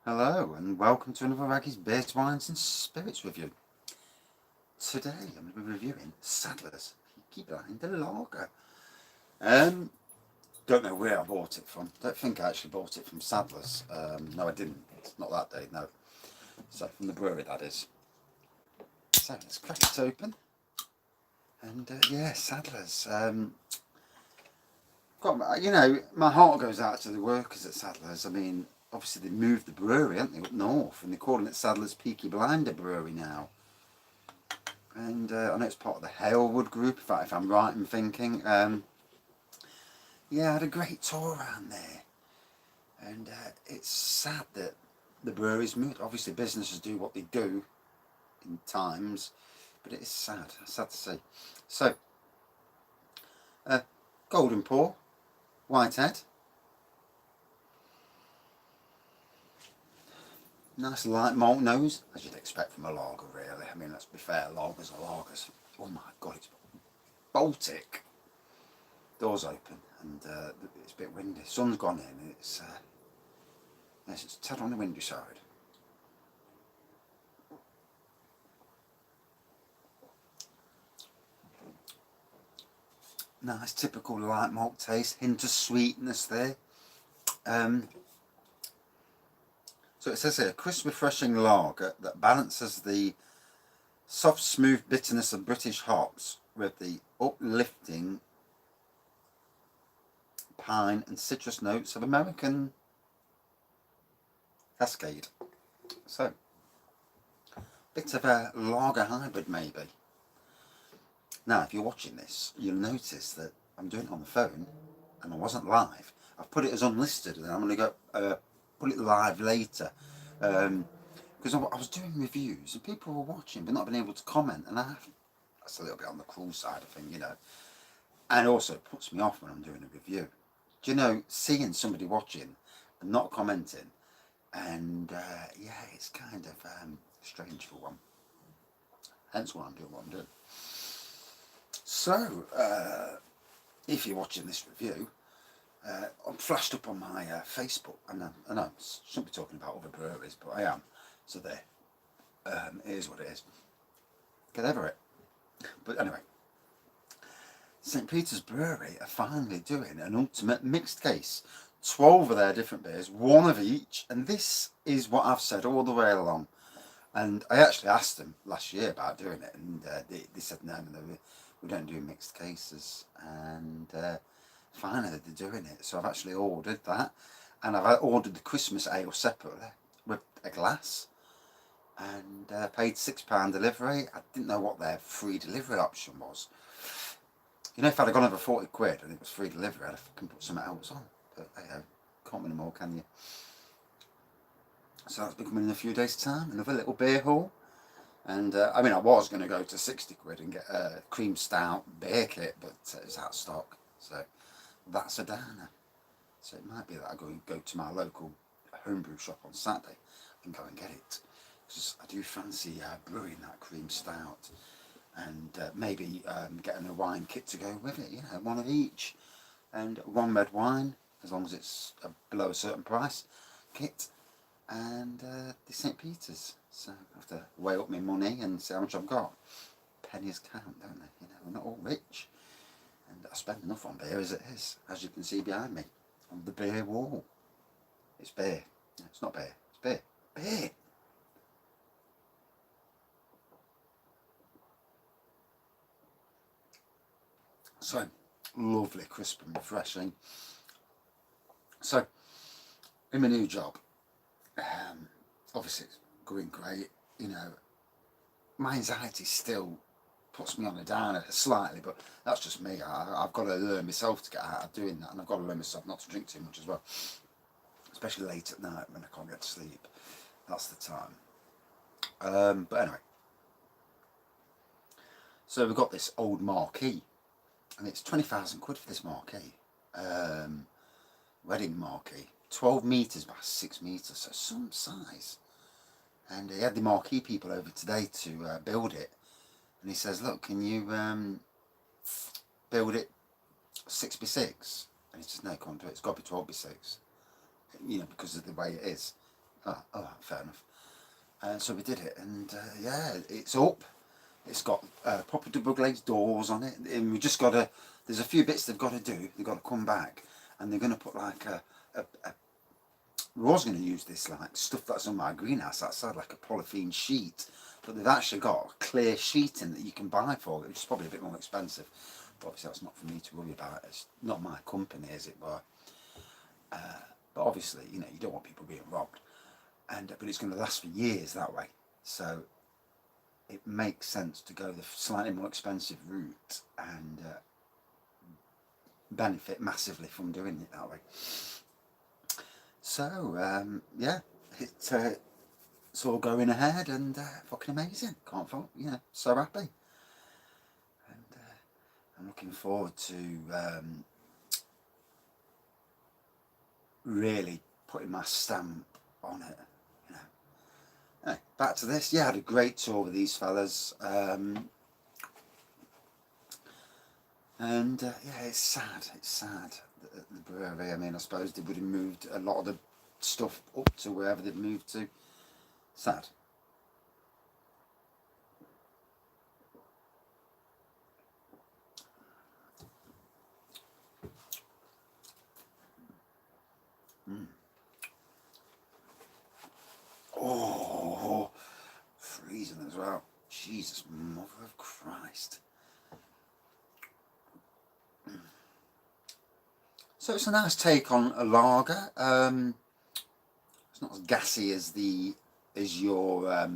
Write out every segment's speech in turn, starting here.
Hello and welcome to another Raggy's Beers, Wines and Spirits review. Today I'm going to be reviewing Sadlers Peaky Blinder Lager. Don't know where I bought it from. Don't think I actually bought it from Sadlers. No, I didn't. It's not that day, no. So from the brewery, that is. So let's crack it open. And yeah, Sadlers. My heart goes out to the workers at Sadlers. I mean, obviously they moved the brewery, haven't they, up north, and they're calling it Sadlers Peaky Blinder Brewery now. And I know it's part of the Halewood group, if I'm right in thinking. Yeah, I had a great tour around there. And it's sad that the brewery's moved. Obviously, businesses do what they do in times, but it is sad to see. So, golden pour, whitehead. Nice light malt nose, as you'd expect from a lager, really. I mean, let's be fair, lagers are lagers. Oh my god, it's Baltic. Doors open, and it's a bit windy. Sun's gone in, and it's tad on the windy side. Nice typical light malt taste, hint of sweetness there. So it says here, crisp refreshing lager that balances the soft smooth bitterness of British hops with the uplifting pine and citrus notes of American Cascade. So, bit of a lager hybrid maybe. Now, if you're watching this, you'll notice that I'm doing it on the phone and I wasn't live. I've put it as unlisted and I'm going to go put it live later. Because I was doing reviews and people were watching but not being able to comment, and that's a little bit on the cruel side of thing, And also it puts me off when I'm doing a review. Do you know, seeing somebody watching and not commenting, and yeah, it's kind of strange for one. Hence why I'm doing what I'm doing. So, if you're watching this review, I'm flashed up on my Facebook. I know, I shouldn't be talking about other breweries, but I am. So there, it is what it is. Get over it. But anyway, St. Peter's Brewery are finally doing an ultimate mixed case. 12 of their different beers, one of each, and this is what I've said all the way along. And I actually asked them last year about doing it, and they said no, we don't do mixed cases. And finally they're doing it, so I've actually ordered that, and I've ordered the Christmas ale separately with a glass, and paid £6 delivery. I didn't know what their free delivery option was. You know, if I'd have gone over 40 quid and it was free delivery, I'd have put something else on. But hey, can't win them all, can you? So that's coming in a few days' time. Another little beer haul. And I mean, I was going to go to 60 quid and get a cream stout beer kit, but it's out of stock. So that's a downer. So it might be that I go to my local homebrew shop on Saturday and go and get it. Because I do fancy brewing that cream stout, and maybe getting a wine kit to go with it. One of each, and one red wine, as long as it's below a certain price, kit, and the St. Peter's. So I have to weigh up my money and see how much I've got. Pennies count, don't they? We're not all rich. And I spend enough on beer as it is, as you can see behind me, on the beer wall. It's beer. No, it's not beer. It's beer. Beer! So, lovely, crisp and refreshing. So, in my new job, obviously it's going great, my anxiety still puts me on a downer slightly, but that's just me. I've got to learn myself to get out of doing that, and I've got to learn myself not to drink too much as well, especially late at night when I can't get to sleep. That's the time. But anyway, so we've got this old marquee, and it's 20,000 quid for this marquee. Wedding marquee, 12 metres by 6 metres, so some size. And he had the marquee people over today to build it, and he says, look, can you build it 6x6? And he says, no, can't do it, it's got to be 12x6, because of the way it is. Oh, fair enough. So we did it, and yeah, it's up. It's got proper double glazed doors on it, and we just got to. There's a few bits they've got to do. They've got to come back, and they're going to put like a we was going to use this like stuff that's on my greenhouse outside, like a polythene sheet, but they've actually got a clear sheeting that you can buy for it, which is probably a bit more expensive. But obviously that's not for me to worry about. It's not my company, as it were. But obviously, you know, you don't want people being robbed, and but it's going to last for years that way. So it makes sense to go the slightly more expensive route and benefit massively from doing it that way. So yeah, it's all going ahead and fucking amazing. Can't fault, you know, so happy. And I'm looking forward to really putting my stamp on it, you know. Anyway, back to this. Yeah, I had a great tour with these fellas. And yeah, it's sad. It's sad. The brewery. I mean, I suppose they would have moved a lot of the stuff up to wherever they've moved to. Sad. Oh, freezing as well. Jesus, mother of Christ. So it's a nice take on a lager. It's not as gassy as your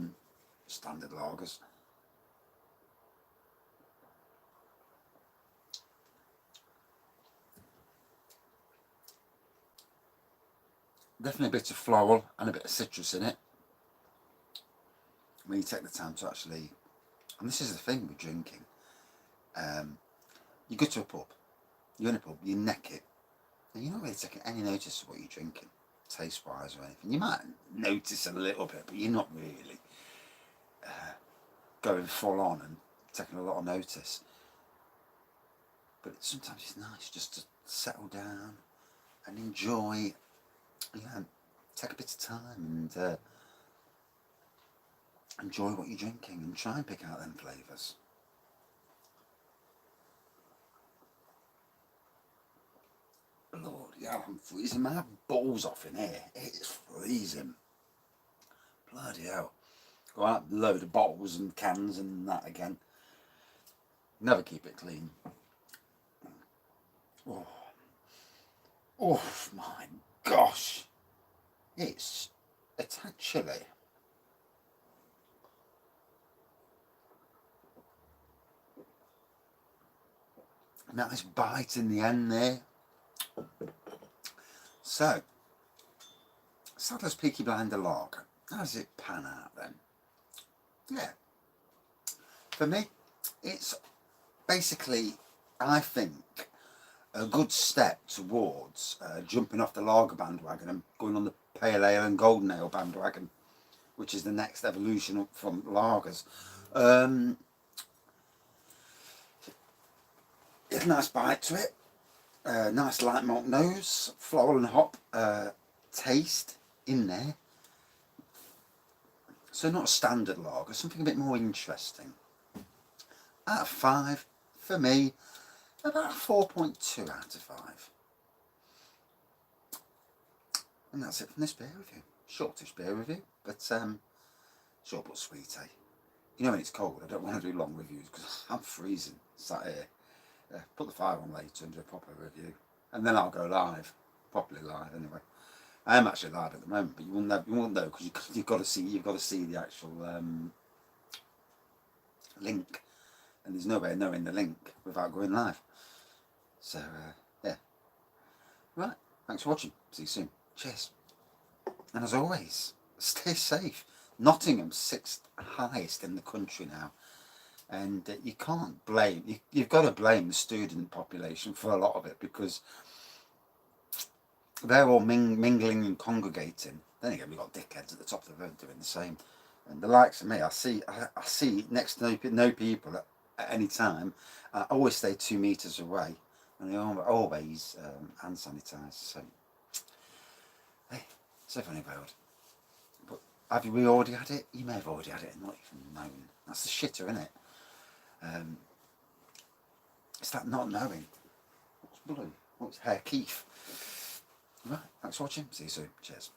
standard lagers. Definitely a bit of floral and a bit of citrus in it. When you take the time to actually, and this is the thing with drinking, you go to a pub, you're in a pub, you neck it, and you're not really taking any notice of what you're drinking, taste-wise or anything. You might notice a little bit, but you're not really going full on and taking a lot of notice. But sometimes it's nice just to settle down and enjoy, you know, take a bit of time and enjoy what you're drinking and try and pick out them flavours. Lord, yeah, I'm freezing my balls off in here. It's freezing. Bloody hell. Go out, load of bottles and cans and that again. Never keep it clean. Oh, oh my gosh. It's actually a nice bite in the end there. So, Sadlers Peaky Blinder Lager. How does it pan out then? Yeah. For me, it's basically, I think, a good step towards jumping off the lager bandwagon and going on the pale ale and golden ale bandwagon, which is the next evolution up from lagers. It's a nice bite to it. Nice light malt nose, floral and hop taste in there. So not a standard lager, something a bit more interesting. Out of 5, for me, about 4.2 out of 5. And that's it from this beer review. Shortish beer review, but short but sweet, eh? You know when it's cold, I don't want to do long reviews because I'm freezing sat here. Put the fire on later and do a proper review. And then I'll go live, properly live anyway. I am actually live at the moment, but you won't know because you've got to see the actual link, and there's no way of knowing the link without going live. So yeah, right. Thanks for watching. See you soon. Cheers. And as always, stay safe. Nottingham's 6th highest in the country now, and you can't blame. You've got to blame the student population for a lot of it because they're all mingling and congregating. Then again, we've got dickheads at the top of the road doing the same. And the likes of me, I see next to no people at any time. I always stay 2 metres away, and they always hand sanitize. So, hey, it's a funny world. have we already had it? You may have already had it and not even known. That's the shitter, isn't it? It's that not knowing. What's blue? What's hair Keith? Right, thanks for watching. See you soon. Cheers.